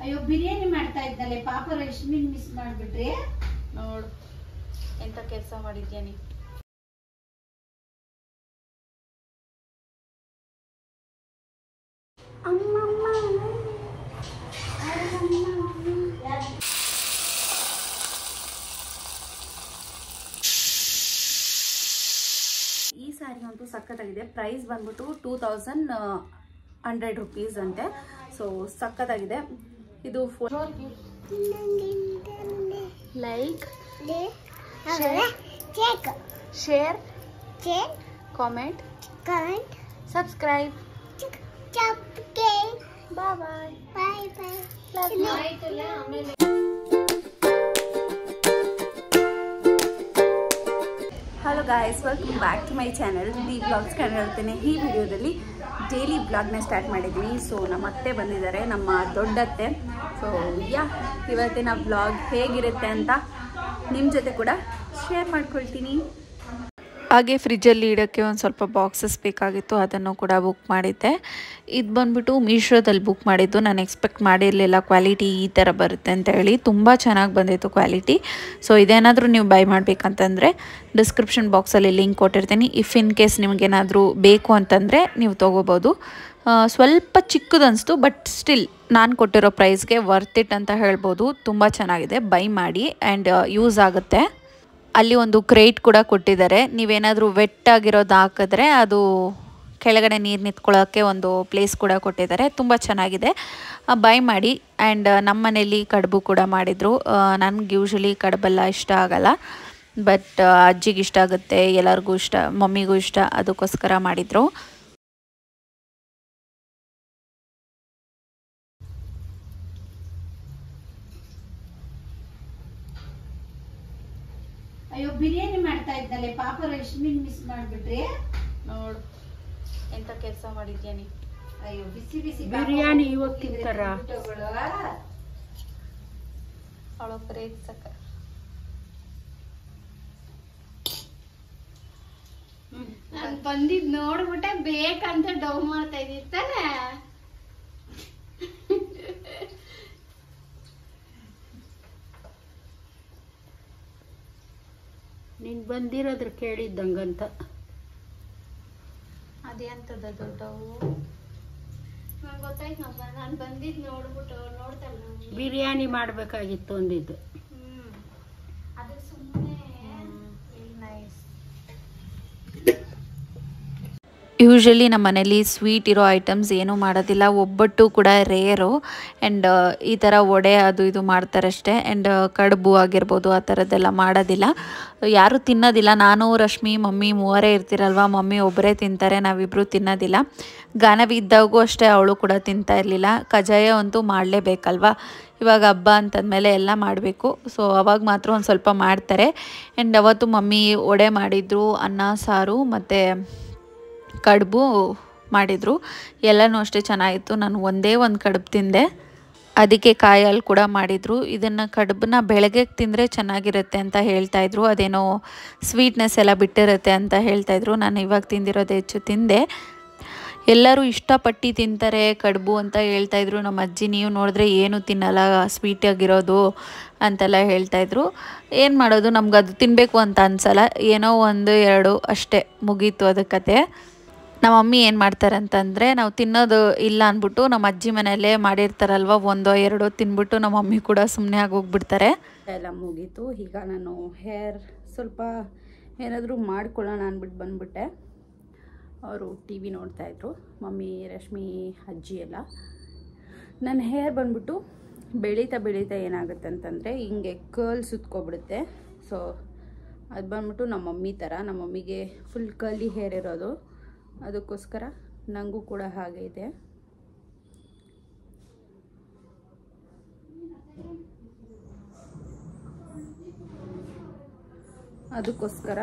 ಅಯ್ಯೋ ಬಿರಿಯಾನಿ ಮಾಡ್ತಾ ಇದ್ದಲೆ ಪಾಪ ರಶ್ಮಿನ್ ಮಿಸ್ ಮಾಡ್ಬಿಟ್ರಿ ನೋಡು ಎಂತ ಕೆಲಸ ಮಾಡಿದ್ಯಾನಿ. ಈ ಸ್ಯಾರಿ ಅಂತೂ ಸಖತ್ತಾಗಿದೆ. ಪ್ರೈಸ್ ಬಂದ್ಬಿಟ್ಟು 2100 rupees ಅಂತೆ. ಸೊ ಸಖತ್ತಾಗಿದೆ. ಇದು like share comment subscribe. Bye bye bye bye. Hello guys, welcome back to my channel the blogs Kannada ಹೇಳ್ತೇನೆ. ಈ ವಿಡಿಯೋದಲ್ಲಿ ಡೈಲಿ ಬ್ಲಾಗ್ನ ಸ್ಟಾರ್ಟ್ ಮಾಡಿದ್ದೀನಿ. ಸೊ ನಮ್ಮ ಅತ್ತೆ ಬಂದಿದ್ದಾರೆ, ನಮ್ಮ ದೊಡ್ಡತ್ತೆ. ಸೊ ಇವತ್ತಿನ ಬ್ಲಾಗ್ ಹೇಗಿರುತ್ತೆ ಅಂತ ನಿಮ್ಮ ಜೊತೆ ಕೂಡ ಶೇರ್ ಮಾಡ್ಕೊಳ್ತೀನಿ. ಹಾಗೆ ಫ್ರಿಜ್ಜಲ್ಲಿ ಇಡೋಕ್ಕೆ ಒಂದು ಸ್ವಲ್ಪ ಬಾಕ್ಸಸ್ ಬೇಕಾಗಿತ್ತು, ಅದನ್ನು ಕೂಡ ಬುಕ್ ಮಾಡಿದ್ದೆ. ಇದು ಬಂದುಬಿಟ್ಟು ಮೀಶೋದಲ್ಲಿ ಬುಕ್ ಮಾಡಿದ್ದು. ನಾನು ಎಕ್ಸ್ಪೆಕ್ಟ್ ಮಾಡಿರಲಿಲ್ಲ ಕ್ವಾಲಿಟಿ ಈ ಥರ ಬರುತ್ತೆ ಅಂತ ಹೇಳಿ. ತುಂಬ ಚೆನ್ನಾಗಿ ಬಂದಿತ್ತು ಕ್ವಾಲಿಟಿ. ಸೊ ಇದೇನಾದರೂ ನೀವು ಬೈ ಮಾಡಬೇಕಂತಂದರೆ ಡಿಸ್ಕ್ರಿಪ್ಷನ್ ಬಾಕ್ಸಲ್ಲಿ ಲಿಂಕ್ ಕೊಟ್ಟಿರ್ತೀನಿ. ಇಫ್ ಇನ್ ಕೇಸ್ ನಿಮಗೇನಾದರೂ ಬೇಕು ಅಂತಂದರೆ ನೀವು ತೊಗೋಬೋದು. ಸ್ವಲ್ಪ ಚಿಕ್ಕದನ್ನಿಸ್ತು, ಬಟ್ ಸ್ಟಿಲ್ ನಾನು ಕೊಟ್ಟಿರೋ ಪ್ರೈಸ್ಗೆ ವರ್ತ್ ಇಟ್ ಅಂತ ಹೇಳ್ಬೋದು. ತುಂಬ ಚೆನ್ನಾಗಿದೆ, ಬೈ ಮಾಡಿ ಆ್ಯಂಡ್ ಯೂಸ್ ಆಗುತ್ತೆ. ಅಲ್ಲಿ ಒಂದು ಕ್ರೇಟ್ ಕೂಡ ಕೊಟ್ಟಿದ್ದಾರೆ. ನೀವೇನಾದರೂ ವೆಟ್ ಆಗಿರೋದು ಹಾಕಿದ್ರೆ ಅದು ಕೆಳಗಡೆ ನೀರು ನಿಂತ್ಕೊಳ್ಳೋಕ್ಕೆ ಒಂದು ಪ್ಲೇಸ್ ಕೂಡ ಕೊಟ್ಟಿದ್ದಾರೆ. ತುಂಬ ಚೆನ್ನಾಗಿದೆ, ಬೈ ಮಾಡಿ. ಆ್ಯಂಡ್ ನಮ್ಮ ಮನೇಲಿ ಕಡುಬು ಕೂಡ ಮಾಡಿದರು. ನನಗೆ ಯೂಶ್ವಲಿ ಕಡುಬೆಲ್ಲ ಇಷ್ಟ ಆಗಲ್ಲ, ಬಟ್ ಅಜ್ಜಿಗೆ ಇಷ್ಟ ಆಗುತ್ತೆ, ಎಲ್ಲರಿಗೂ ಇಷ್ಟ, ಮಮ್ಮಿಗೂ ಇಷ್ಟ, ಅದಕ್ಕೋಸ್ಕರ ಮಾಡಿದರು. ಅಯ್ಯೋ ಬಿರಿಯಾನಿ ಮಾಡ್ತಾ ಇದ್ದಲೆ ಪಾಪ ರಶ್ಮಿನ್ ಮಿಸ್ ಮಾಡ್ಬಿಟ್ರಿ. ನೋಡು ಎಂತ ಕೆಲಸ ಮಾಡಿದ್ಯಾನಿ. ಅಯ್ಯೋ ಬಿಸಿ ಬಿಸಿ ಬಿರಿಯಾನಿ ಇವಾಗ ತಿಂತಾರ. ಅವಳೊಬ್ಬರೇ ಸಕ್ಕ. ನಾನು ಬಂದಿದ್ ನೋಡ್ಬಿಟ್ಟೆ ಬೇಕಂತ ಡವ್ ಮಾಡ್ತಾ ಇದ್ದಿರ್ತಾನೆ. ನೀನ್ ಬಂದಿರೋದ್ರ ಕೇಳಿದ್ದಂಗಂತ. ಅದೇ ಅಂತದ ದೊಡ್ಡವು ನಂಗೆ ಗೊತ್ತಾಯ್ತು. ನಾನು ಬಂದಿದ್ ನೋಡ್ಬಿಟ್ಟು ನೋಡ್ತಲ್ಲ ಬಿರಿಯಾನಿ ಮಾಡ್ಬೇಕಾಗಿತ್ತು ಅಂದಿದ್ದು. ಅದು ಸುಮ್ಮನೆ ನೈಸ್. ಯೂಶ್ವಲಿ ನಮ್ಮ ಮನೇಲಿ ಸ್ವೀಟ್ ಇರೋ ಐಟಮ್ಸ್ ಏನೂ ಮಾಡೋದಿಲ್ಲ. ಒಬ್ಬಟ್ಟು ಕೂಡ ರೇರು. ಆ್ಯಂಡ್ ಈ ಥರ ವಡೆ ಅದು ಇದು ಮಾಡ್ತಾರಷ್ಟೇ. ಆ್ಯಂಡ್ ಕಡುಬು ಆಗಿರ್ಬೋದು ಆ ಥರದ್ದೆಲ್ಲ ಮಾಡೋದಿಲ್ಲ, ಯಾರೂ ತಿನ್ನೋದಿಲ್ಲ. ನಾನು ರಶ್ಮಿ ಮಮ್ಮಿ ಮೂವರೇ ಇರ್ತೀರಲ್ವ. ಮಮ್ಮಿ ಒಬ್ಬರೇ ತಿಂತಾರೆ, ನಾವಿಬ್ಬರು ತಿನ್ನೋದಿಲ್ಲ. ಗಾನವಿ ಇದ್ದಾಗೂ ಅಷ್ಟೇ, ಅವಳು ಕೂಡ ತಿಂತಾ ಇರಲಿಲ್ಲ. ಕಜ್ಜಾಯ ಅಂತೂ ಮಾಡಲೇಬೇಕಲ್ವ, ಇವಾಗ ಹಬ್ಬ ಅಂತಂದಮೇಲೆ ಎಲ್ಲ ಮಾಡಬೇಕು. ಸೊ ಅವಾಗ ಮಾತ್ರ ಒಂದು ಸ್ವಲ್ಪ ಮಾಡ್ತಾರೆ. ಆ್ಯಂಡ್ ಅವತ್ತು ಮಮ್ಮಿ ವಡೆ ಮಾಡಿದರು, ಅನ್ನ ಸಾರು ಮತ್ತು ಕಡುಬು ಮಾಡಿದರು. ಎಲ್ಲನೂ ಅಷ್ಟೇ ಚೆನ್ನಾಗಿತ್ತು. ನಾನು ಒಂದೇ ಒಂದು ಕಡುಬು ತಿಂದೆ, ಅದಕ್ಕೆ ಕಾಯಿ ಹಾಲು ಕೂಡ ಮಾಡಿದರು. ಇದನ್ನು ಕಡುಬನ್ನ ಬೆಳಗ್ಗೆ ತಿಂದರೆ ಚೆನ್ನಾಗಿರುತ್ತೆ ಅಂತ ಹೇಳ್ತಾಯಿದ್ರು. ಅದೇನೋ ಸ್ವೀಟ್ನೆಸ್ ಎಲ್ಲ ಬಿಟ್ಟಿರುತ್ತೆ ಅಂತ ಹೇಳ್ತಾಯಿದ್ರು. ನಾನು ಇವಾಗ ತಿಂದಿರೋದು ಹೆಚ್ಚು ತಿಂದೆ. ಎಲ್ಲರೂ ಇಷ್ಟಪಟ್ಟು ತಿಂತಾರೆ ಕಡುಬು ಅಂತ ಹೇಳ್ತಾಯಿದ್ರು. ನಮ್ಮ ಅಜ್ಜಿ ನೀವು ನೋಡಿದ್ರೆ ಏನೂ ತಿನ್ನಲ್ಲ, ಸ್ವೀಟಾಗಿರೋದು ಅಂತೆಲ್ಲ ಹೇಳ್ತಾಯಿದ್ರು. ಏನು ಮಾಡೋದು, ನಮ್ಗೆ ಅದು ತಿನ್ನಬೇಕು ಅಂತ ಅನಿಸಲ್ಲ. ಏನೋ ಒಂದು ಎರಡು ಅಷ್ಟೇ, ಮುಗೀತು ಅದು ಕತೆ. ನಮ್ಮ ಮಮ್ಮಿ ಏನು ಮಾಡ್ತಾರೆ ಅಂತಂದರೆ, ನಾವು ತಿನ್ನೋದು ಇಲ್ಲ ಅಂದ್ಬಿಟ್ಟು ನಮ್ಮ ಅಜ್ಜಿ ಮನೆಯಲ್ಲೇ ಮಾಡಿರ್ತಾರಲ್ವ, ಒಂದೋ ಎರಡೋ ತಿಂದ್ಬಿಟ್ಟು ನಮ್ಮ ಮಮ್ಮಿ ಕೂಡ ಸುಮ್ಮನೆ ಆಗೋಗ್ಬಿಡ್ತಾರೆ. ಎಲ್ಲ ಮುಗೀತು. ಈಗ ನಾನು ಹೇರ್ ಸ್ವಲ್ಪ ಏನಾದರೂ ಮಾಡ್ಕೊಳ್ಳೋಣ ಅಂದ್ಬಿಟ್ಟು ಬಂದ್ಬಿಟ್ಟೆ. ಅವರು ಟಿ ವಿ ನೋಡ್ತಾಯಿದ್ರು, ಮಮ್ಮಿ ರಶ್ಮಿ ಅಜ್ಜಿ ಎಲ್ಲ. ನನ್ನ ಹೇರ್ ಬಂದ್ಬಿಟ್ಟು ಬೆಳೀತಾ ಬೆಳೀತಾ ಏನಾಗುತ್ತೆ ಅಂತಂದರೆ ಹಿಂಗೆ ಕರ್ಲ್ ಸುತ್ಕೊಬಿಡುತ್ತೆ. ಸೊ ಅದು ಬಂದ್ಬಿಟ್ಟು ನಮ್ಮ ಮಮ್ಮಿ ಥರ. ನಮ್ಮ ಮಮ್ಮಿಗೆ ಫುಲ್ ಕರ್ಲಿ ಹೇರ್ ಇರೋದು, ಅದಕ್ಕೋಸ್ಕರ ನನಗೂ ಕೂಡ ಹಾಗೆ ಇದೆ. ಅದಕ್ಕೋಸ್ಕರ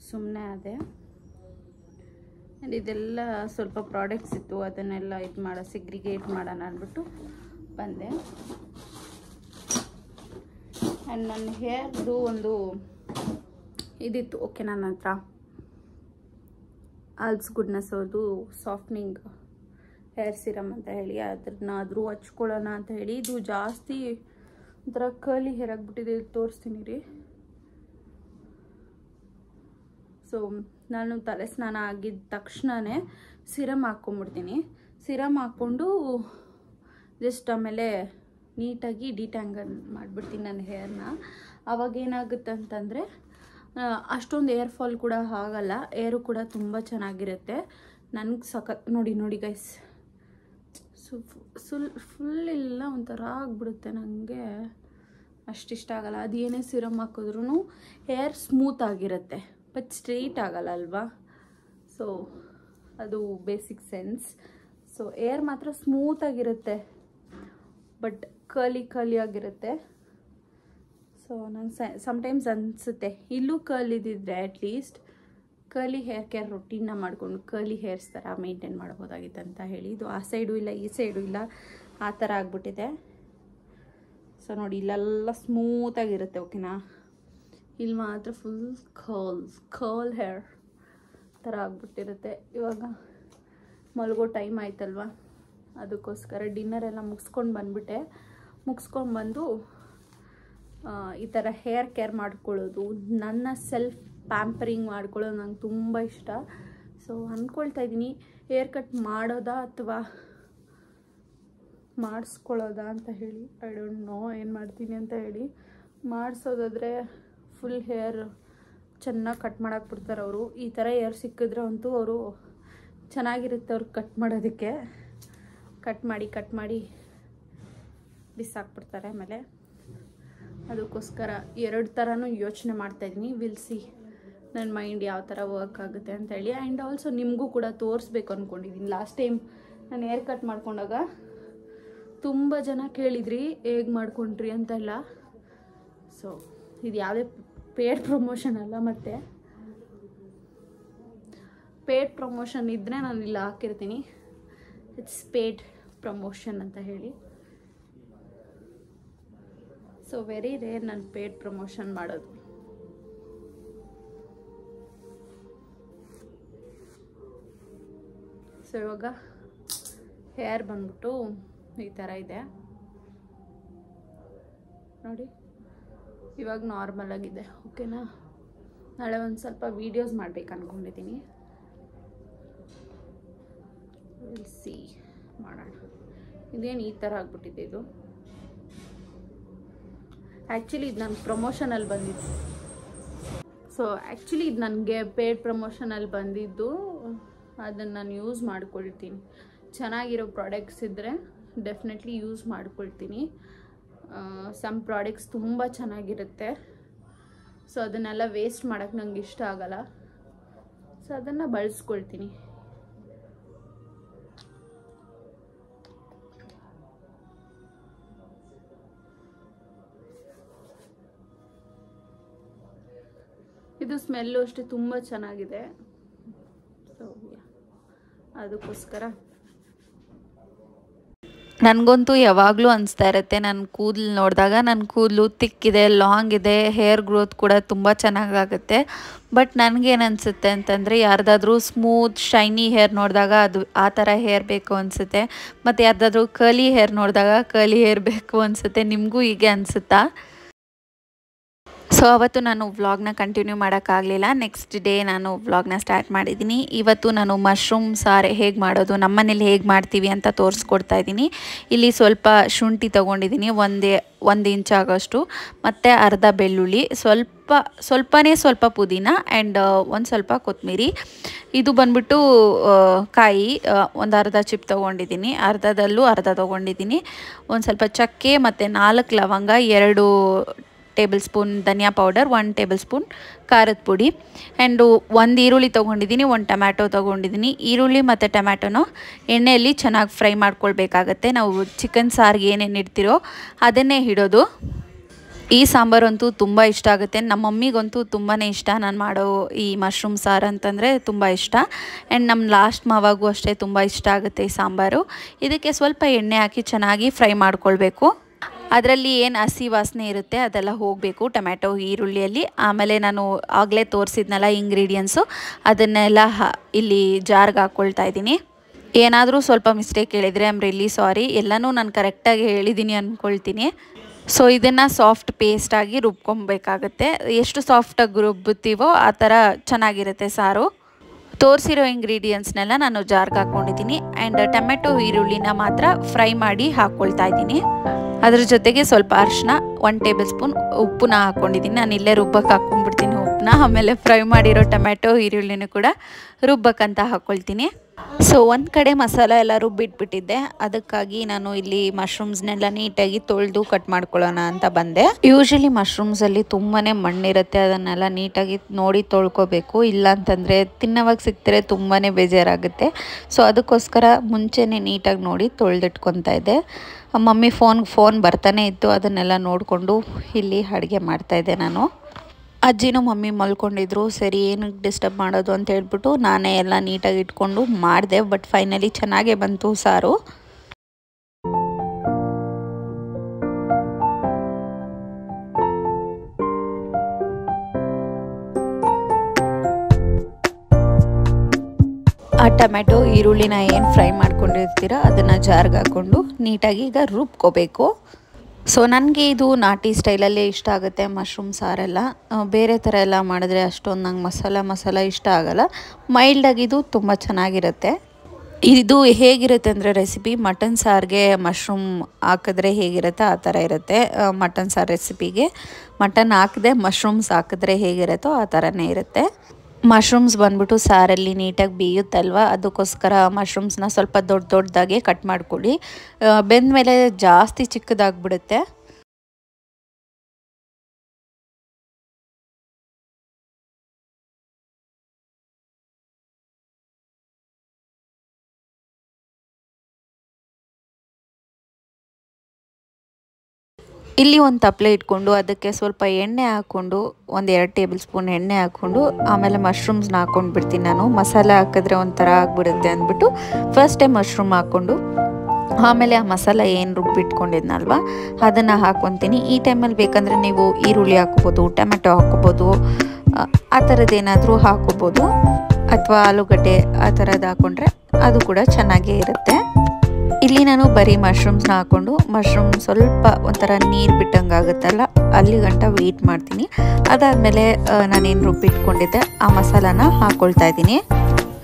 ಸುಮ್ಮನೆ ಅದೇ. ಆ್ಯಂಡ್ ಇದೆಲ್ಲ ಸ್ವಲ್ಪ ಪ್ರಾಡಕ್ಟ್ಸ್ ಇತ್ತು, ಅದನ್ನೆಲ್ಲ ಇದು ಸಿಗ್ರಿಗೇಟ್ ಮಾಡೋಣ ಅಂದ್ಬಿಟ್ಟು ಬಂದೆ. ಆ್ಯಂಡ್ ನನ್ನ ಹೇರ್ದು ಒಂದು ಇದಿತ್ತು, ಓಕೆ, ನನ್ನ ಹತ್ರ ಆಲ್ಬ್ಸ್ ಗುಡ್ನೆಸ್ ಅವ್ರದ್ದು ಸಾಫ್ಟ್ನಿಂಗ್ ಹೇರ್ ಸಿರಮ್ ಅಂತ ಹೇಳಿ ಅದನ್ನಾದರೂ ಹಚ್ಕೊಳ್ಳೋಣ ಅಂತ ಹೇಳಿ. ಇದು ಜಾಸ್ತಿ ಒಂಥರ ಕರ್ಲಿ ಹೇರ್ ಆಗಿಬಿಟ್ಟಿದೆ, ತೋರಿಸ್ತೀನಿ ರೀ. ಸೊ ನಾನು ತಲೆ ಸ್ನಾನ ಆಗಿದ್ದ ತಕ್ಷಣವೇ ಸಿರಮ್ ಹಾಕ್ಕೊಂಬಿಡ್ತೀನಿ. ಸಿರಮ್ ಹಾಕ್ಕೊಂಡು ಜಸ್ಟ್ ಆಮೇಲೆ ನೀಟಾಗಿ ಡಿಟ್ಯಾಂಗಲ್ ಮಾಡಿಬಿಡ್ತೀನಿ ನನ್ನ ಹೇರ್ನ. ಆವಾಗ ಏನಾಗುತ್ತೆ ಅಂತಂದರೆ ಅಷ್ಟೊಂದು ಏರ್ ಫಾಲ್ ಕೂಡ ಆಗಲ್ಲ, ಏರು ಕೂಡ ತುಂಬ ಚೆನ್ನಾಗಿರುತ್ತೆ. ನನಗೆ ಸಖತ್ ನೋಡಿ ಗೈಸ್, ಫುಲ್ ಎಲ್ಲ ಒಂಥರ ಆಗಿಬಿಡುತ್ತೆ. ನನಗೆ ಅಷ್ಟಿಷ್ಟ ಆಗಲ್ಲ. ಅದು ಏನೇ ಸಿರಮ್ ಹಾಕಿದ್ರೂ ಹೇರ್ ಸ್ಮೂತ್ ಆಗಿರುತ್ತೆ, ಬಟ್ ಸ್ಟ್ರೈಟ್ ಆಗಲ್ಲ ಅಲ್ವಾ. ಸೊ ಅದು ಬೇಸಿಕ್ ಸೆನ್ಸ್. ಸೊ ಏರ್ ಮಾತ್ರ ಸ್ಮೂತಾಗಿರುತ್ತೆ, ಬಟ್ ಕರ್ಲಿ ಆಗಿರುತ್ತೆ. ಸೊ ನಂಗೆ ಸಮ್ಟೈಮ್ಸ್ ಅನಿಸುತ್ತೆ ಇಲ್ಲೂ ಕರ್ಲ್ ಇದ್ದಿದ್ರೆ ಅಟ್ಲೀಸ್ಟ್ ಕರ್ಲಿ ಹೇರ್ ಕೇರ್ ರೊಟೀನ್ನ ಮಾಡಿಕೊಂಡು ಕರ್ಲಿ ಹೇರ್ಸ್ ಥರ ಮೇಂಟೈನ್ ಮಾಡ್ಬೋದಾಗಿತ್ತು ಅಂತ ಹೇಳಿ. ಇದು ಆ ಸೈಡು ಇಲ್ಲ ಈ ಸೈಡು ಇಲ್ಲ, ಆ ಥರ ಆಗ್ಬಿಟ್ಟಿದೆ. ಸೊ ನೋಡಿ ಇಲ್ಲೆಲ್ಲ ಸ್ಮೂತಾಗಿರುತ್ತೆ, ಓಕೆನಾ. ಇಲ್ಲಿ ಮಾತ್ರ ಫುಲ್ ಕರ್ಲ್ ಹೇರ್ ಥರ ಆಗ್ಬಿಟ್ಟಿರುತ್ತೆ. ಇವಾಗ ಮಲಗೋ ಟೈಮ್ ಆಯ್ತಲ್ವ, ಅದಕ್ಕೋಸ್ಕರ ಡಿನ್ನರ್ ಎಲ್ಲ ಮುಗಿಸ್ಕೊಂಡು ಬಂದು ಈ ಥರ ಹೇರ್ ಕೇರ್ ಮಾಡ್ಕೊಳ್ಳೋದು, ನನ್ನ ಸೆಲ್ಫ್ ಪ್ಯಾಂಪರಿಂಗ್ ಮಾಡ್ಕೊಳ್ಳೋದು ನಂಗೆ ತುಂಬ ಇಷ್ಟ. ಸೊ ಅಂದ್ಕೊಳ್ತಾ ಇದ್ದೀನಿ ಹೇರ್ ಕಟ್ ಮಾಡೋದಾ ಅಥವಾ ಮಾಡಿಸ್ಕೊಳ್ಳೋದಾ ಅಂತ ಹೇಳಿ. ಐ ಡೋಂಟ್ ನೋ ಏನು ಮಾಡ್ತೀನಿ ಅಂತ ಹೇಳಿ. ಮಾಡಿಸೋದಾದರೆ ಫುಲ್ ಹೇರ್ ಚೆನ್ನಾಗಿ ಕಟ್ ಮಾಡೋಕೆ ಬಿಡ್ತಾರೆ ಅವರು. ಈ ಥರ ಹೇರ್ ಸಿಕ್ಕಿದ್ರೆ ಅಂತೂ ಅವರು ಚೆನ್ನಾಗಿರುತ್ತೆ ಅವ್ರಿಗೆ ಕಟ್ ಮಾಡೋದಕ್ಕೆ. ಕಟ್ ಮಾಡಿ ಬಿಸಾಕ್ಬಿಡ್ತಾರೆ ಆಮೇಲೆ. ಅದಕ್ಕೋಸ್ಕರ 2 ಥರನೂ ಯೋಚನೆ ಮಾಡ್ತಾಯಿದ್ದೀನಿ. ವಿಲ್ ಸಿ ನನ್ನ ಮೈಂಡ್ ಯಾವ ಥರ ವರ್ಕ್ ಆಗುತ್ತೆ ಅಂತ ಹೇಳಿ. ಆ್ಯಂಡ್ ಆಲ್ಸೋ ನಿಮಗೂ ಕೂಡ ತೋರಿಸ್ಬೇಕು ಅಂದ್ಕೊಂಡಿದ್ದೀನಿ. ಲಾಸ್ಟ್ ಟೈಮ್ ನಾನು ಹೇರ್ ಕಟ್ ಮಾಡ್ಕೊಂಡಾಗ ತುಂಬ ಜನ ಕೇಳಿದ್ರಿ ಹೇಗೆ ಮಾಡ್ಕೊಂಡ್ರಿ ಅಂತೆಲ್ಲ. ಸೊ ಇದು ಯಾವುದೇ ಪೇಡ್ ಪ್ರಮೋಷನ್ ಅಲ್ಲ, ಮತ್ತು ಪೇಡ್ ಪ್ರಮೋಷನ್ ಇದ್ದರೆ ನಾನು ಇಲ್ಲ ಹಾಕಿರ್ತೀನಿ. ಇಟ್ಸ್ ಪೇಡ್ ಪ್ರಮೋಷನ್ ಅಂತ ಹೇಳಿ. ಸೊ ವೆರಿ ರೇರ್ ನಾನು ಪೇಡ್ ಪ್ರಮೋಷನ್ ಮಾಡೋದು. ಸೊ ಇವಾಗ ಹೇರ್ ಬಂದ್ಬಿಟ್ಟು ಈ ಥರ ಇದೆ ನೋಡಿ. ಇವಾಗ ನಾರ್ಮಲ್ ಆಗಿದೆ, ಓಕೆನಾ. ನಾಳೆ ಒಂದು ಸ್ವಲ್ಪ ವೀಡಿಯೋಸ್ ಮಾಡ್ಬೇಕು ಅಂದ್ಕೊಂಡಿದ್ದೀನಿ. ವಿಲ್ ಸಿ ಮಾಡೋಣ. ಇದೇನು ಈ ಥರ ಆಗ್ಬಿಟ್ಟಿದೆ ಇದು. ಆ್ಯಕ್ಚುಲಿ ಇದು ನನ್ನ ಪ್ರಮೋಷನಲ್ಲಿ ಬಂದಿದ್ದು. ಸೊ ಆ್ಯಕ್ಚುಲಿ ಇದು ನನಗೆ ಪೇಡ್ ಪ್ರಮೋಷನಲ್ಲಿ ಬಂದಿದ್ದು. ಅದನ್ನು ನಾನು ಯೂಸ್ ಮಾಡ್ಕೊಳ್ತೀನಿ. ಚೆನ್ನಾಗಿರೋ ಪ್ರಾಡಕ್ಟ್ಸ್ ಇದ್ದರೆ ಡೆಫಿನೆಟ್ಲಿ ಯೂಸ್ ಮಾಡ್ಕೊಳ್ತೀನಿ. ಸಮ್ ಪ್ರಾಡಕ್ಟ್ಸ್ ತುಂಬ ಚೆನ್ನಾಗಿರುತ್ತೆ. ಸೊ ಅದನ್ನೆಲ್ಲ ವೇಸ್ಟ್ ಮಾಡೋಕ್ಕೆ ನಂಗೆ ಇಷ್ಟ ಆಗಲ್ಲ. ಸೊ ಅದನ್ನು ಬಳಸ್ಕೊಳ್ತೀನಿ. ಇದು ಸ್ಮೆಲ್ಲು ಅಷ್ಟೇ ತುಂಬ ಚೆನ್ನಾಗಿದೆ. ಸೊ ಅದಕ್ಕೋಸ್ಕರ ನನಗಂತೂ ಯಾವಾಗಲೂ ಅನಿಸ್ತಾ ಇರುತ್ತೆ, ನನ್ನ ಕೂದಲು ನೋಡಿದಾಗ ನನ್ನ ಕೂದಲು ತಿಕ್ಕಿದೆ, ಲಾಂಗ್ ಇದೆ, ಹೇರ್ ಗ್ರೋತ್ ಕೂಡ ತುಂಬ ಚೆನ್ನಾಗಾಗುತ್ತೆ. ಬಟ್ ನನಗೇನು ಅನಿಸುತ್ತೆ ಅಂತಂದರೆ ಯಾರ್ದಾದ್ರೂ ಸ್ಮೂತ್ ಶೈನಿ ಹೇರ್ ನೋಡಿದಾಗ ಅದು ಆ ಥರ ಹೇರ್ ಬೇಕು ಅನಿಸುತ್ತೆ. ಮತ್ತು ಯಾರ್ದಾದ್ರೂ ಕರ್ಲಿ ಹೇರ್ ನೋಡಿದಾಗ ಕರ್ಲಿ ಹೇರ್ ಬೇಕು ಅನಿಸುತ್ತೆ. ನಿಮಗೂ ಹೀಗೆ ಅನಿಸುತ್ತಾ? ಸೊ ಅವತ್ತು ನಾನು ವ್ಲಾಗ್ನ ಕಂಟಿನ್ಯೂ ಮಾಡೋಕ್ಕಾಗಲಿಲ್ಲ. ನೆಕ್ಸ್ಟ್ ಡೇ ನಾನು ವ್ಲಾಗ್ನ ಸ್ಟಾರ್ಟ್ ಮಾಡಿದ್ದೀನಿ. ಇವತ್ತು ನಾನು ಮಶ್ರೂಮ್ ಸಾರು ಹೇಗೆ ಮಾಡೋದು, ನಮ್ಮನೇಲಿ ಹೇಗೆ ಮಾಡ್ತೀವಿ ಅಂತ ತೋರಿಸ್ಕೊಡ್ತಾ ಇದ್ದೀನಿ. ಇಲ್ಲಿ ಸ್ವಲ್ಪ ಶುಂಠಿ ತೊಗೊಂಡಿದ್ದೀನಿ, 1 ಇಂಚ್ ಆಗೋಷ್ಟು, ಮತ್ತು ಅರ್ಧ ಬೆಳ್ಳುಳ್ಳಿ, ಸ್ವಲ್ಪ ಪುದೀನ ಆ್ಯಂಡ್ ಒಂದು ಸ್ವಲ್ಪ ಕೊತ್ತಂಬರಿ. ಇದು ಬಂದ್ಬಿಟ್ಟು ಕಾಯಿ ಒಂದು ಅರ್ಧ ಚಿಪ್ ತೊಗೊಂಡಿದ್ದೀನಿ, ಅರ್ಧದಲ್ಲೂ ಅರ್ಧ ತೊಗೊಂಡಿದ್ದೀನಿ. ಒಂದು ಸ್ವಲ್ಪ ಚಕ್ಕೆ ಮತ್ತು 4 ಲವಂಗ, 2 ಟೇಬಲ್ ಸ್ಪೂನ್ ಧನಿಯಾ ಪೌಡರ್, 1 ಟೇಬಲ್ ಸ್ಪೂನ್ ಖಾರದ ಪುಡಿ ಆ್ಯಂಡು 1 ಈರುಳ್ಳಿ ತೊಗೊಂಡಿದ್ದೀನಿ, 1 ಟೊಮ್ಯಾಟೊ ತೊಗೊಂಡಿದ್ದೀನಿ. ಈರುಳ್ಳಿ ಮತ್ತು ಟೊಮ್ಯಾಟೊನ ಎಣ್ಣೆಯಲ್ಲಿ ಚೆನ್ನಾಗಿ ಫ್ರೈ ಮಾಡ್ಕೊಳ್ಬೇಕಾಗತ್ತೆ. ನಾವು ಚಿಕನ್ ಸಾರಿಗೆ ಏನೇನು ಇಡ್ತಿರೋ ಅದನ್ನೇ ಇಡೋದು. ಈ ಸಾಂಬಾರಂತೂ ತುಂಬ ಇಷ್ಟ ಆಗುತ್ತೆ. ನಮ್ಮ ಮಮ್ಮಿಗಂತೂ ತುಂಬಾ ಇಷ್ಟ. ನಾನು ಮಾಡೋ ಈ ಮಶ್ರೂಮ್ ಸಾರು ಅಂತಂದರೆ ತುಂಬ ಇಷ್ಟ. ಆ್ಯಂಡ್ ನಮ್ಮ ಲಾಸ್ಟ್ ಮಾವಾಗೂ ಅಷ್ಟೇ ತುಂಬ ಇಷ್ಟ ಆಗುತ್ತೆ ಈ ಸಾಂಬಾರು. ಇದಕ್ಕೆ ಸ್ವಲ್ಪ ಎಣ್ಣೆ ಹಾಕಿ ಚೆನ್ನಾಗಿ ಫ್ರೈ ಮಾಡ್ಕೊಳ್ಬೇಕು. ಅದರಲ್ಲಿ ಏನು ಹಸಿ ವಾಸನೆ ಇರುತ್ತೆ ಅದೆಲ್ಲ ಹೋಗಬೇಕು ಟೊಮ್ಯಾಟೊ ಈರುಳ್ಳಿಯಲ್ಲಿ. ಆಮೇಲೆ ನಾನು ಆಗಲೇ ತೋರಿಸಿದ್ನಲ್ಲ ಇಂಗ್ರೀಡಿಯೆಂಟ್ಸು, ಅದನ್ನೆಲ್ಲ ಇಲ್ಲಿ ಜಾರ್ಗೆ ಹಾಕ್ಕೊಳ್ತಾ ಇದ್ದೀನಿ. ಏನಾದರೂ ಸ್ವಲ್ಪ ಮಿಸ್ಟೇಕ್ ಹೇಳಿದರೆ ಐ ಆಮ್ ರಿಯಲಿ ಸಾರಿ. ಎಲ್ಲನೂ ನಾನು ಕರೆಕ್ಟಾಗಿ ಹೇಳಿದ್ದೀನಿ ಅಂದ್ಕೊಳ್ತೀನಿ. ಸೊ ಇದನ್ನು ಸಾಫ್ಟ್ ಪೇಸ್ಟಾಗಿ ರುಬ್ಕೊಬೇಕಾಗತ್ತೆ. ಎಷ್ಟು ಸಾಫ್ಟಾಗಿ ರುಬ್ಬುತ್ತೀವೋ ಆ ಥರ ಚೆನ್ನಾಗಿರುತ್ತೆ ಸಾರು. ತೋರಿಸಿರೋ ಇಂಗ್ರೀಡಿಯೆಂಟ್ಸ್ನೆಲ್ಲ ನಾನು ಜಾರ್ಗೆ ಹಾಕ್ಕೊಂಡಿದ್ದೀನಿ. ಆ್ಯಂಡ್ ಟೊಮೆಟೊ ಈರುಳ್ಳಿನ ಮಾತ್ರ ಫ್ರೈ ಮಾಡಿ ಹಾಕ್ಕೊಳ್ತಾ ಇದ್ದೀನಿ. ಅದ್ರ ಜೊತೆಗೆ ಸ್ವಲ್ಪ ಅರಿಶಿನ, 1 ಟೇಬಲ್ ಸ್ಪೂನ್ ಉಪ್ಪನ್ನ ಹಾಕ್ಕೊಂಡಿದ್ದೀನಿ. ನಾನು ಇಲ್ಲೇ ರುಬ್ಬಕ್ಕೆ ಹಾಕ್ಕೊಂಡ್ಬಿಡ್ತೀನಿ ಉಪ್ಪನ್ನ. ಆಮೇಲೆ ಫ್ರೈ ಮಾಡಿರೋ ಟೊಮೆಟೊ ಈರುಳ್ಳಿನೂ ಕೂಡ ರುಬ್ಬಕ್ಕಂತ ಹಾಕ್ಕೊಳ್ತೀನಿ. ಸೊ ಒಂದು ಕಡೆ ಮಸಾಲ ಎಲ್ಲ ರುಬ್ಬಿಟ್ಬಿಟ್ಟಿದ್ದೆ. ಅದಕ್ಕಾಗಿ ನಾನು ಇಲ್ಲಿ ಮಶ್ರೂಮ್ಸ್ನೆಲ್ಲ ನೀಟಾಗಿ ತೊಳೆದು ಕಟ್ ಮಾಡ್ಕೊಳ್ಳೋಣ ಅಂತ ಬಂದೆ. ಯೂಶಲಿ ಮಶ್ರೂಮ್ಸಲ್ಲಿ ತುಂಬಾ ಮಣ್ಣಿರುತ್ತೆ, ಅದನ್ನೆಲ್ಲ ನೀಟಾಗಿ ನೋಡಿ ತೊಳ್ಕೊಬೇಕು. ಇಲ್ಲ ಅಂತಂದರೆ ತಿನ್ನೋವಾಗ ಸಿಗ್ತಾರೆ ತುಂಬಾ ಬೇಜಾರಾಗುತ್ತೆ. ಸೊ ಅದಕ್ಕೋಸ್ಕರ ಮುಂಚೆನೇ ನೀಟಾಗಿ ನೋಡಿ ತೊಳೆದಿಟ್ಕೊತಾ ಇದ್ದೆ. ಮಮ್ಮಿ ಫೋನ್ ಬರ್ತಾನೆ ಇತ್ತು, ಅದನ್ನೆಲ್ಲ ನೋಡಿಕೊಂಡು ಇಲ್ಲಿ ಅಡುಗೆ ಮಾಡ್ತಾಯಿದ್ದೆ ನಾನು. ಅಜ್ಜಿನೂ ಮಮ್ಮಿ ಮಲ್ಕೊಂಡಿದ್ರು. ಸರಿ ಏನಕ್ಕೆ ಡಿಸ್ಟರ್ಬ್ ಮಾಡೋದು ಅಂತ ಹೇಳ್ಬಿಟ್ಟು ನಾನೇ ಎಲ್ಲ ನೀಟಾಗಿ ಇಟ್ಕೊಂಡು ಮಾಡಿದೆ. ಬಟ್ ಫೈನಲಿ ಚೆನ್ನಾಗೇ ಬಂತು ಸಾರು. ಆ ಟೊಮೆಟೊ ಈರುಳ್ಳಿನ ಏನು ಫ್ರೈ ಮಾಡ್ಕೊಂಡಿರ್ತೀರ ಅದನ್ನು ಜಾರ್ಗೆ ಹಾಕ್ಕೊಂಡು ನೀಟಾಗಿ ಈಗ ರುಬ್ಕೋಬೇಕು. ಸೊ ನನಗೆ ಇದು ನಾಟಿ ಸ್ಟೈಲಲ್ಲೇ ಇಷ್ಟ ಆಗುತ್ತೆ ಮಶ್ರೂಮ್ ಸಾರೆಲ್ಲ. ಬೇರೆ ಥರ ಎಲ್ಲ ಮಾಡಿದ್ರೆ ಅಷ್ಟೊಂದು ನಂಗೆ ಮಸಾಲ ಇಷ್ಟ ಆಗೋಲ್ಲ. ಮೈಲ್ಡಾಗಿದು ತುಂಬ ಚೆನ್ನಾಗಿರುತ್ತೆ. ಇದು ಹೇಗಿರುತ್ತೆ ಅಂದರೆ ರೆಸಿಪಿ ಮಟನ್ ಸಾರಿಗೆ ಮಶ್ರೂಮ್ ಹಾಕಿದ್ರೆ ಹೇಗಿರುತ್ತೆ ಆ ಥರ ಇರುತ್ತೆ. ಮಟನ್ ಸಾರು ರೆಸಿಪಿಗೆ ಮಟನ್ ಹಾಕಿದೆ ಮಶ್ರೂಮ್ಸ್ ಹಾಕಿದ್ರೆ ಹೇಗಿರುತ್ತೋ ಆ ಥರನೇ ಇರುತ್ತೆ. ಮಶ್ರೂಮ್ಸ್ ಬಂದ್ಬಿಟ್ಟು ಸಾರಲ್ಲಿ ನೀಟಾಗಿ ಬೇಯುತ್ತಲ್ವ, ಅದಕ್ಕೋಸ್ಕರ ಮಶ್ರೂಮ್ಸ್ನ ಸ್ವಲ್ಪ ದೊಡ್ಡದಾಗೆ ಕಟ್ ಮಾಡ್ಕೊಳ್ಳಿ. ಬೆಂದ ಮೇಲೆ ಜಾಸ್ತಿ ಚಿಕ್ಕದಾಗ್ಬಿಡುತ್ತೆ. ಇಲ್ಲಿ ಒಂದು ತಪ್ಪಲೆ ಇಟ್ಕೊಂಡು ಅದಕ್ಕೆ ಸ್ವಲ್ಪ ಎಣ್ಣೆ ಹಾಕ್ಕೊಂಡು 1-2 ಟೇಬಲ್ ಸ್ಪೂನ್ ಎಣ್ಣೆ ಹಾಕ್ಕೊಂಡು ಆಮೇಲೆ ಮಶ್ರೂಮ್ಸ್ನ ಹಾಕ್ಕೊಂಡು ಬಿಡ್ತೀನಿ ನಾನು. ಮಸಾಲೆ ಹಾಕಿದ್ರೆ ಒಂಥರ ಆಗಿಬಿಡುತ್ತೆ ಅಂದ್ಬಿಟ್ಟು ಫಸ್ಟ್ ಟೈಮ್ ಮಶ್ರೂಮ್ ಹಾಕ್ಕೊಂಡು ಆಮೇಲೆ ಆ ಮಸಾಲ ಏನು ರುಬ್ಬಿಟ್ಕೊಂಡಿದ್ನಲ್ವ ಅದನ್ನು ಹಾಕ್ಕೊತೀನಿ. ಈ ಟೈಮಲ್ಲಿ ಬೇಕಂದರೆ ನೀವು ಈರುಳ್ಳಿ ಹಾಕ್ಕೋಬೋದು, ಟೊಮೆಟೊ ಹಾಕ್ಕೋಬೋದು, ಆ ಥರದ್ದೇನಾದರೂ ಹಾಕ್ಕೋಬೋದು. ಅಥವಾ ಆಲೂಗಡ್ಡೆ ಆ ಥರದ್ದು ಹಾಕ್ಕೊಂಡ್ರೆ ಅದು ಕೂಡ ಚೆನ್ನಾಗೇ ಇರುತ್ತೆ. ಇಲ್ಲಿ ನಾನು ಬರೀ ಮಶ್ರೂಮ್ಸ್ನ ಹಾಕ್ಕೊಂಡು ಮಶ್ರೂಮ್ ಸ್ವಲ್ಪ ಒಂಥರ ನೀರು ಬಿಟ್ಟಂಗೆ ಆಗುತ್ತಲ್ಲ ಅಲ್ಲಿ ಗಂಟ ವೆಯ್ಟ್ ಮಾಡ್ತೀನಿ. ಅದಾದಮೇಲೆ ನಾನೇನು ರುಬ್ಬಿಟ್ಕೊಂಡಿದ್ದೆ ಆ ಮಸಾಲಾನ ಹಾಕ್ಕೊಳ್ತಾ ಇದ್ದೀನಿ.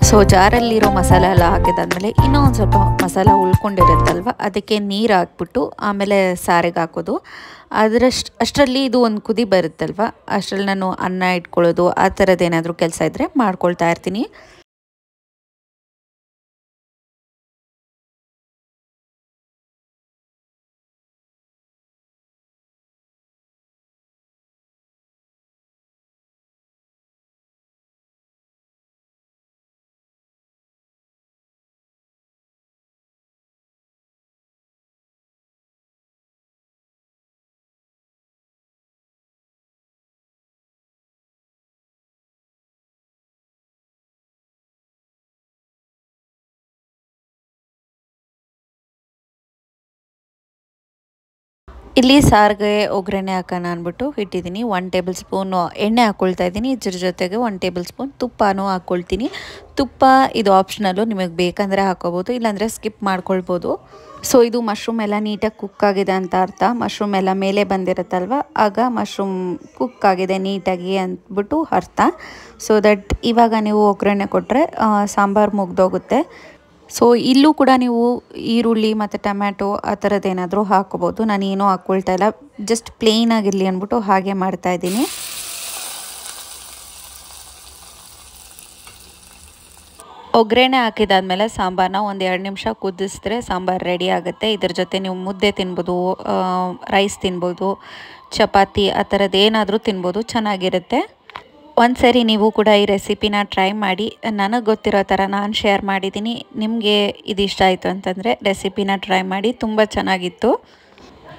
ಸೊ ಜಾರಲ್ಲಿರೋ ಮಸಾಲೆ ಎಲ್ಲ ಹಾಕಿದಾದ್ಮೇಲೆ ಇನ್ನೂ ಒಂದು ಸ್ವಲ್ಪ ಮಸಾಲ ಉಳ್ಕೊಂಡಿರುತ್ತಲ್ವ ಅದಕ್ಕೆ ನೀರು ಹಾಕ್ಬಿಟ್ಟು ಆಮೇಲೆ ಸಾರಿಗೆ ಹಾಕೋದು. ಅಷ್ಟರಲ್ಲಿ ಇದು ಒಂದು ಕುದಿ ಬರುತ್ತಲ್ವ ಅಷ್ಟರಲ್ಲಿ ನಾನು ಅನ್ನ ಇಟ್ಕೊಳ್ಳೋದು ಆ ಥರದ್ದೇನಾದರೂ ಕೆಲಸ ಇದ್ದರೆ ಮಾಡ್ಕೊಳ್ತಾ ಇರ್ತೀನಿ. ಇಲ್ಲಿ ಸಾರಿಗೆ ಒಗ್ಗರಣೆ ಹಾಕೋಣ ಅಂದ್ಬಿಟ್ಟು ಇಟ್ಟಿದ್ದೀನಿ. 1 ಟೇಬಲ್ ಸ್ಪೂನ್ ಎಣ್ಣೆ ಹಾಕ್ಕೊಳ್ತಾ ಇದ್ದೀನಿ. ಇದ್ರ ಜೊತೆಗೆ 1 ಟೇಬಲ್ ಸ್ಪೂನ್ ತುಪ್ಪನೂ ಹಾಕ್ಕೊಳ್ತೀನಿ. ತುಪ್ಪ ಇದು ಆಪ್ಷನಲ್ಲು, ನಿಮಗೆ ಬೇಕಂದರೆ ಹಾಕ್ಕೋಬೋದು, ಇಲ್ಲಾಂದರೆ ಸ್ಕಿಪ್ ಮಾಡ್ಕೊಳ್ಬೋದು. ಸೊ ಇದು ಮಶ್ರೂಮ್ ಎಲ್ಲ ನೀಟಾಗಿ ಕುಕ್ ಆಗಿದೆ ಅಂತ ಅರ್ಥ. ಮಶ್ರೂಮ್ ಎಲ್ಲ ಮೇಲೆ ಬಂದಿರುತ್ತಲ್ವ ಆಗ ಮಶ್ರೂಮ್ ಕುಕ್ ಆಗಿದೆ ನೀಟಾಗಿ ಅಂದ್ಬಿಟ್ಟು ಅರ್ಥ. ಸೊ ದಟ್ ಇವಾಗ ನೀವು ಒಗ್ಗರಣೆ ಕೊಟ್ಟರೆ ಸಾಂಬಾರು ಮುಗ್ದೋಗುತ್ತೆ. ಸೊ ಇಲ್ಲೂ ಕೂಡ ನೀವು ಈರುಳ್ಳಿ ಮತ್ತು ಟೊಮ್ಯಾಟೊ ಆ ಥರದ್ದೇನಾದರೂ ಹಾಕ್ಕೋಬೋದು. ನಾನು ಏನೂ ಹಾಕ್ಕೊಳ್ತಾ ಇಲ್ಲ, ಜಸ್ಟ್ ಪ್ಲೇನ್ ಆಗಿರಲಿ ಅಂದ್ಬಿಟ್ಟು ಹಾಗೆ ಮಾಡ್ತಾಯಿದ್ದೀನಿ. ಒಗ್ಗರಣೆ ಹಾಕಿದಾದ್ಮೇಲೆ ಸಾಂಬಾರನ್ನ 1-2 ನಿಮಿಷ ಕುದಿಸಿದ್ರೆ ಸಾಂಬಾರು ರೆಡಿ ಆಗುತ್ತೆ. ಇದ್ರ ಜೊತೆ ನೀವು ಮುದ್ದೆ ತಿನ್ಬೋದು, ರೈಸ್ ತಿನ್ಬೋದು, ಚಪಾತಿ ಆ ಥರದ್ದು ಏನಾದರೂ ತಿನ್ಬೋದು, ಚೆನ್ನಾಗಿರುತ್ತೆ. ಒಂದ್ಸರಿ ನೀವು ಕೂಡ ಈ ರೆಸಿಪಿನ ಟ್ರೈ ಮಾಡಿ. ನನಗೆ ಗೊತ್ತಿರೋ ಥರ ನಾನು ಶೇರ್ ಮಾಡಿದ್ದೀನಿ. ನಿಮಗೆ ಇದು ಇಷ್ಟ ಆಯಿತು ಅಂತಂದರೆ ರೆಸಿಪಿನ ಟ್ರೈ ಮಾಡಿ, ತುಂಬ ಚೆನ್ನಾಗಿತ್ತು.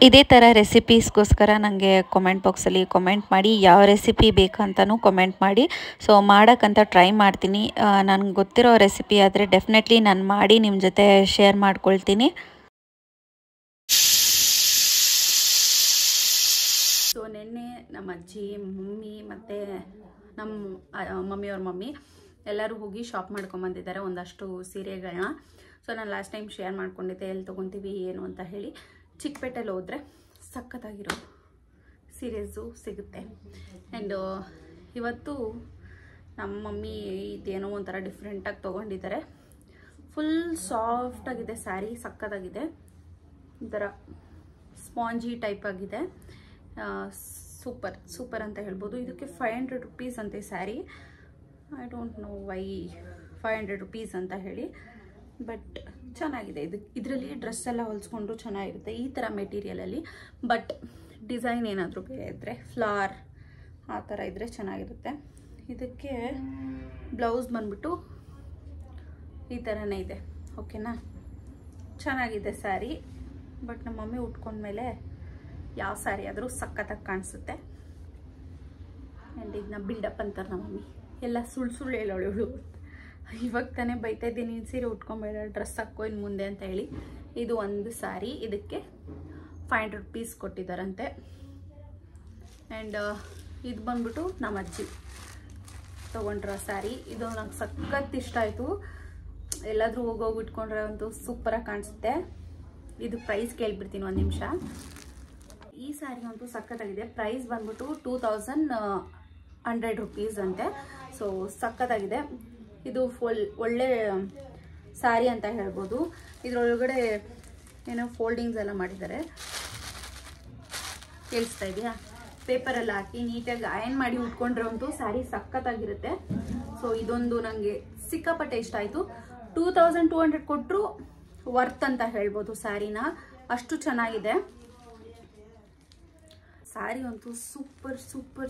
ಇದೇ ಥರ ರೆಸಿಪೀಸ್ಗೋಸ್ಕರ ನನಗೆ ಕಾಮೆಂಟ್ ಬಾಕ್ಸಲ್ಲಿ ಕಾಮೆಂಟ್ ಮಾಡಿ, ಯಾವ ರೆಸಿಪಿ ಬೇಕಂತನೂ ಕಾಮೆಂಟ್ ಮಾಡಿ. ಸೊ ಮಾಡೋಕ್ಕಂತ ಟ್ರೈ ಮಾಡ್ತೀನಿ. ನನಗೆ ಗೊತ್ತಿರೋ ರೆಸಿಪಿ ಆದರೆ ಡೆಫಿನೆಟ್ಲಿ ನಾನು ಮಾಡಿ ನಿಮ್ಮ ಜೊತೆ ಶೇರ್ ಮಾಡ್ಕೊಳ್ತೀನಿ. ಸೊ ನಿನ್ನೆ ನಮ್ಮ ಅಜ್ಜಿ, ಮಮ್ಮಿ ಮತ್ತು ನಮ್ಮ ಮಮ್ಮಿಯವ್ರ ಮಮ್ಮಿ ಎಲ್ಲರೂ ಹೋಗಿ ಶಾಪ್ ಮಾಡ್ಕೊಂಬಂದಿದ್ದಾರೆ ಒಂದಷ್ಟು ಸೀರೆಗಳನ್ನ. ಸೊ ನಾನು ಲಾಸ್ಟ್ ಟೈಮ್ ಶೇರ್ ಮಾಡ್ಕೊಂಡಿದ್ದೆ ಎಲ್ಲಿ ತೊಗೊತೀವಿ ಏನು ಅಂತ ಹೇಳಿ. ಚಿಕ್ಕಪೇಟೆಯಲ್ಲಿ ಹೋದರೆ ಸಖತ್ತಾಗಿರೋ ಸೀರೆಸು ಸಿಗುತ್ತೆ. ಆ್ಯಂಡ್ ಇವತ್ತು ನಮ್ಮ ಮಮ್ಮಿ ಇದೇನೋ ಒಂಥರ ಡಿಫ್ರೆಂಟಾಗಿ ತೊಗೊಂಡಿದ್ದಾರೆ. ಫುಲ್ ಸಾಫ್ಟಾಗಿದೆ ಸ್ಯಾರಿ, ಸಖತ್ತಾಗಿದೆ. ಒಂಥರ ಸ್ಪಾಂಜಿ ಟೈಪ್ ಆಗಿದೆ. ಸೂಪರ್ ಅಂತ ಹೇಳ್ಬೋದು. ಇದಕ್ಕೆ 500 rupees ಅಂತೆ sari. I don't know why 500 rupees ಅಂತ ಹೇಳಿ, ಬಟ್ ಚೆನ್ನಾಗಿದೆ. ಇದರಲ್ಲಿ ಡ್ರೆಸ್ ಎಲ್ಲ ಹೊಲಿಸ್ಕೊಂಡು ಚೆನ್ನಾಗಿರುತ್ತೆ ಈ ಥರ ಮೆಟೀರಿಯಲಲ್ಲಿ. ಬಟ್ ಡಿಸೈನ್ ಏನಾದರೂ ಬೇರೆ ಇದ್ದರೆ, ಫ್ಲವರ್ ಆ ಥರ ಇದ್ದರೆ ಚೆನ್ನಾಗಿರುತ್ತೆ. ಇದಕ್ಕೆ ಬ್ಲೌಸ್ ಬಂದ್ಬಿಟ್ಟು ಈ ಥರನೇ ಇದೆ. ಓಕೆನಾ, ಚೆನ್ನಾಗಿದೆ ಸ್ಯಾರಿ. ಬಟ್ ನಮ್ಮ ಮಮ್ಮಿ ಉಟ್ಕೊಂಡ್ಮೇಲೆ ಯಾವ ಸ್ಯಾರಿ ಆದರೂ ಸಖತ್ತಾಗಿ ಕಾಣಿಸುತ್ತೆ. ಆ್ಯಂಡ್ ಇದನ್ನ ಬಿಲ್ಡಪ್ ಅಂತಾರೆ ನಮ್ಮ ಮಮ್ಮಿ. ಎಲ್ಲ ಸುಳ್ಳು ಹೇಳೋಳು ಇವಳು. ಇವಾಗ ತಾನೇ ಬೈತಾ ಇದ್ದೀನಿ, ಸೀರೆ ಉಟ್ಕೊಂಬೇಡ, ಡ್ರೆಸ್ ಹಾಕೋ ಇನ್ನು ಮುಂದೆ ಅಂತ ಹೇಳಿ. ಇದು ಒಂದು ಸ್ಯಾರಿ, ಇದಕ್ಕೆ 500 rupees ಕೊಟ್ಟಿದ್ದಾರಂತೆ. ಆ್ಯಂಡ್ ಇದು ಬಂದ್ಬಿಟ್ಟು ನಮ್ಮ ಅಜ್ಜಿ ತೊಗೊಂಡ್ರ ಸ್ಯಾರಿ. ಇದು ನಂಗೆ ಸಖತ್ ಇಷ್ಟ ಆಯಿತು. ಎಲ್ಲಾದರೂ ಹೋಗೋಗಿ ಇಟ್ಕೊಂಡ್ರೆ ಅಂತೂ ಸೂಪರಾಗಿ ಕಾಣಿಸುತ್ತೆ. ಇದು ಪ್ರೈಸ್ ಕೇಳ್ಬಿಡ್ತೀನಿ ಒಂದು ನಿಮಿಷ. ಈ ಸ್ಯಾರಿ ಅಂತೂ ಸಖತ್ತಾಗಿದೆ. ಪ್ರೈಸ್ ಬಂದ್ಬಿಟ್ಟು 2100 rupees ಅಂತೆ. ಸೊ ಸಖತ್ತಾಗಿದೆ. ಇದು ಒಳ್ಳೆ ಸ್ಯಾರಿ ಅಂತ ಹೇಳ್ಬೋದು. ಇದರೊಳಗಡೆ ಏನೋ ಫೋಲ್ಡಿಂಗ್ಸ್ ಎಲ್ಲ ಮಾಡಿದ್ದಾರೆ, ಕೇಳಿಸ್ತಾ ಇದೆಯಾ? ಪೇಪರೆಲ್ಲ ಹಾಕಿ ನೀಟಾಗಿ ಅಯನ್ ಮಾಡಿ ಉಟ್ಕೊಂಡ್ರೆ ಅಂತೂ ಸ್ಯಾರಿ ಸಖತ್ತಾಗಿರುತ್ತೆ. ಸೊ ಇದೊಂದು ನನಗೆ ಸಿಕ್ಕಾಪಟ್ಟೆ ಇಷ್ಟ ಆಯಿತು. 2200 ಕೊಟ್ಟರು ವರ್ತ್ ಅಂತ ಹೇಳ್ಬೋದು ಸ್ಯಾರಿನ, ಅಷ್ಟು ಚೆನ್ನಾಗಿದೆ. ಸ್ಯಾರಿ ಅಂತೂ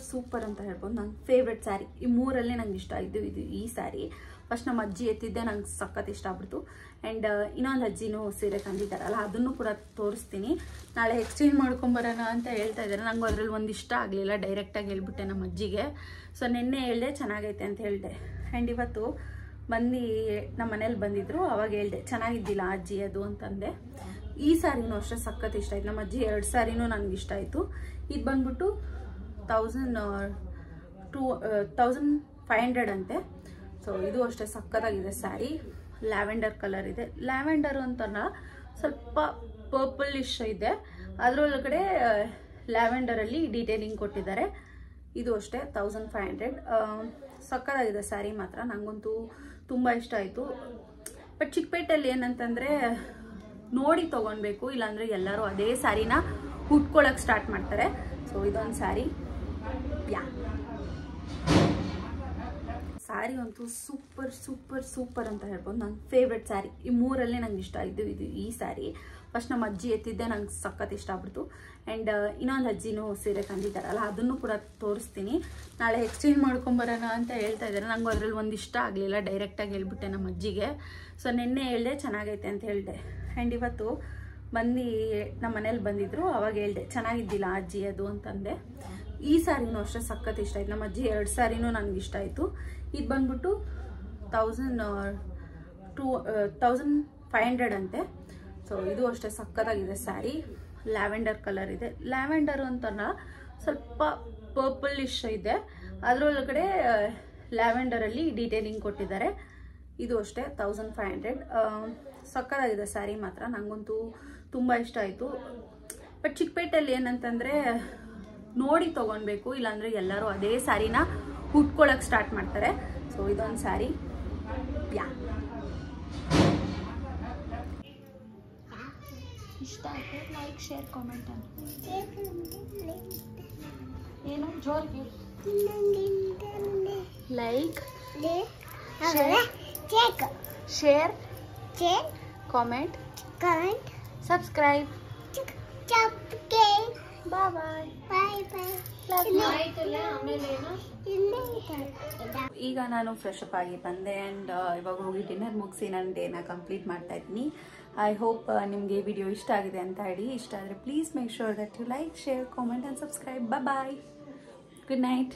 ಸೂಪರ್ ಅಂತ ಹೇಳ್ಬೋದು. ನನ್ನ ಫೇವ್ರೆಟ್ ಸ್ಯಾರಿ ಈ ಮೂರಲ್ಲೇ ನಂಗೆ ಇಷ್ಟ ಆಯಿತು ಈ ಸ್ಯಾರಿ. ಫಸ್ಟ್ ನಮ್ಮ ಅಜ್ಜಿ ಎತ್ತಿದ್ದೆ, ನಂಗೆ ಸಖತ್ ಇಷ್ಟ ಆಗ್ಬಿಡ್ತು. ಆ್ಯಂಡ್ ಇನ್ನೊಂದು ಅಜ್ಜಿನೂ ಸೀರೆ ತಂದಿದ್ದಾರಲ್ಲ, ಅದನ್ನು ಕೂಡ ತೋರಿಸ್ತೀನಿ. ನಾಳೆ ಎಕ್ಸ್ಚೇಂಜ್ ಮಾಡ್ಕೊಂಬರೋಣ ಅಂತ ಹೇಳ್ತಾ ಇದ್ದಾರೆ. ನಂಗೆ ಅದರಲ್ಲಿ ಒಂದು ಇಷ್ಟ ಆಗಲಿಲ್ಲ, ಡೈರೆಕ್ಟಾಗಿ ಹೇಳ್ಬಿಟ್ಟೆ ನಮ್ಮ ಅಜ್ಜಿಗೆ. ಸೊ ನಿನ್ನೆ ಹೇಳಿದೆ ಚೆನ್ನಾಗೈತೆ ಅಂತ ಹೇಳಿದೆ. ಆ್ಯಂಡ್ ಇವತ್ತು ಬಂದು ನಮ್ಮ ಮನೇಲಿ ಬಂದಿದ್ರು, ಅವಾಗ ಹೇಳಿದೆ ಚೆನ್ನಾಗಿದ್ದಿಲ್ಲ ಅಜ್ಜಿ ಅದು ಅಂತಂದೆ. ಈ ಸ್ಯಾರಿನೂ ಅಷ್ಟೇ ಸಖತ್ ಇಷ್ಟ ಆಯ್ತು. ನಮ್ಮ ಅಜ್ಜಿ 2 ಸ್ಯಾರಿನೂ ನನಗೆ ಇಷ್ಟ ಆಯಿತು. ಇದು ಬಂದ್ಬಿಟ್ಟು 1500 ಅಂತೆ. ಸೊ ಇದು ಅಷ್ಟೇ ಸಖತ್ತಾಗಿದೆ ಸ್ಯಾರಿ. ಲ್ಯಾವೆಂಡರ್ ಕಲರ್ ಇದೆ. ಲ್ಯಾವೆಂಡರ್ ಅಂತಲ್ಲ, ಸ್ವಲ್ಪ ಪರ್ಪಲಿಶ್ ಇದೆ. ಅದರೊಳಗಡೆ ಲ್ಯಾವೆಂಡರಲ್ಲಿ ಡೀಟೇಲಿಂಗ್ ಕೊಟ್ಟಿದ್ದಾರೆ. ಇದು ಅಷ್ಟೇ 1500. ಸಖತ್ತಾಗಿದೆ ಸ್ಯಾರಿ ಮಾತ್ರ. ನನಗಂತೂ ತುಂಬ ಇಷ್ಟ ಆಯಿತು. ಬಟ್ ಚಿಕ್ಕಪೇಟೆಯಲ್ಲಿ ಏನಂತಂದರೆ ನೋಡಿ ತೊಗೊಳ್ಬೇಕು, ಇಲ್ಲಾಂದರೆ ಎಲ್ಲರೂ ಅದೇ ಸ್ಯಾರಿನ ಉಟ್ಕೊಳ್ಳೋಕೆ ಸ್ಟಾರ್ಟ್ ಮಾಡ್ತಾರೆ. ಸೊ ಇದೊಂದು ಸ್ಯಾರಿ. ಸ್ಯಾರಿ ಅಂತೂ ಸೂಪರ್ ಅಂತ ಹೇಳ್ಬೋದು. ನನ್ನ ಫೇವ್ರೆಟ್ ಸ್ಯಾರಿ ಈ ಮೂರಲ್ಲೇ ನಂಗೆ ಇಷ್ಟ ಆಯಿತು ಈ ಸ್ಯಾರಿ. ಫಸ್ಟ್ ನಮ್ಮ ಅಜ್ಜಿ ಎತ್ತಿದ್ದೆ, ನಂಗೆ ಸಖತ್ ಇಷ್ಟ ಆಗ್ಬಿಡ್ತು. ಆ್ಯಂಡ್ ಇನ್ನೊಂದು ಅಜ್ಜಿನೂ ಸೀರೆ ತಂದಿದ್ದಾರಲ್ಲ, ಅದನ್ನು ಕೂಡ ತೋರಿಸ್ತೀನಿ. ನಾಳೆ ಎಕ್ಸ್ಚೇಂಜ್ ಮಾಡ್ಕೊಂಬರೋಣ ಅಂತ ಹೇಳ್ತಾ ಇದ್ದಾರೆ. ನಂಗೆ ಅದರಲ್ಲಿ ಒಂದು ಇಷ್ಟ ಆಗಲಿಲ್ಲ, ಡೈರೆಕ್ಟಾಗಿ ಹೇಳ್ಬಿಟ್ಟೆ ನಮ್ಮ ಅಜ್ಜಿಗೆ. ಸೊ ನಿನ್ನೆ ಹೇಳಿದೆ ಚೆನ್ನಾಗೈತೆ ಅಂತ ಹೇಳಿದೆ. ಆ್ಯಂಡ್ ಇವತ್ತು ಬಂದು ನಮ್ಮ ಮನೇಲಿ ಬಂದಿದ್ರು, ಅವಾಗ ಹೇಳಿದೆ ಚೆನ್ನಾಗಿದ್ದಿಲ್ಲ ಅಜ್ಜಿ ಅದು ಅಂತಂದೆ. ಈ ಸ್ಯಾರಿನೂ ಅಷ್ಟೇ ಸಖತ್ ಇಷ್ಟ ಆಯ್ತು. ನಮ್ಮ ಅಜ್ಜಿ 2 ಸ್ಯಾರಿನೂ ನನಗೆ ಇಷ್ಟ ಆಯಿತು. ಇದು ಬಂದ್ಬಿಟ್ಟು 1500 ಅಂತೆ. ಸೊ ಇದು ಅಷ್ಟೇ ಸಖತ್ತಾಗಿದೆ ಸ್ಯಾರಿ. ಲ್ಯಾವೆಂಡರ್ ಕಲರ್ ಇದೆ. ಲ್ಯಾವೆಂಡರ್ ಅಂತಲ್ಲ, ಸ್ವಲ್ಪ ಪರ್ಪಲಿಶ್ ಇದೆ. ಅದರೊಳಗಡೆ ಲ್ಯಾವೆಂಡರಲ್ಲಿ ಡೀಟೇಲಿಂಗ್ ಕೊಟ್ಟಿದ್ದಾರೆ. ಇದು ಅಷ್ಟೇ 1500. ಸಖತ್ತಾಗಿದೆ ಸ್ಯಾರಿ ಮಾತ್ರ. ನನಗಂತೂ ತುಂಬ ಇಷ್ಟ ಆಯಿತು. ಬಟ್ ಚಿಕ್ಕಪೇಟೆಯಲ್ಲಿ ಏನಂತಂದರೆ ನೋಡಿ ತೊಗೊಳ್ಬೇಕು, ಇಲ್ಲಾಂದರೆ ಎಲ್ಲರೂ ಅದೇ ಸ್ಯಾರಿನ ಉಟ್ಕೊಳ್ಳೋಕೆ ಸ್ಟಾರ್ಟ್ ಮಾಡ್ತಾರೆ. ಸೊ ಇದೊಂದು ಸ್ಯಾರಿ. ಇಷ್ಟ ಆಯಿತು. ಲೈಕ್, ಶೇರ್, ಕಾಮೆಂಟ್ ಏನು ಜೋರ್ಗೆ ಲೈಕ್, ಶೇರ್, ಕಾಮೆಂಟ್, ಸಬ್ಸ್ಕ್ರೈಬ್. ಬಾಯ್. ಈಗ ನಾನು ಫ್ರೆಶ್ ಅಪ್ ಆಗಿ ಬಂದೆ. ಆ್ಯಂಡ್ ಇವಾಗ ಹೋಗಿ ಡಿನ್ನರ್ ಮುಗಿಸಿ ನನ್ನ ಡೇನ ಕಂಪ್ಲೀಟ್ ಮಾಡ್ತಾ ಇದ್ದೀನಿ. ಐ ಹೋಪ್ ನಿಮಗೆ ವಿಡಿಯೋ ಇಷ್ಟ ಆಗಿದೆ ಅಂತ ಹೇಳಿ. ಇಷ್ಟ ಆದರೆ please make sure that you like, share, comment and subscribe. Bye. Good night.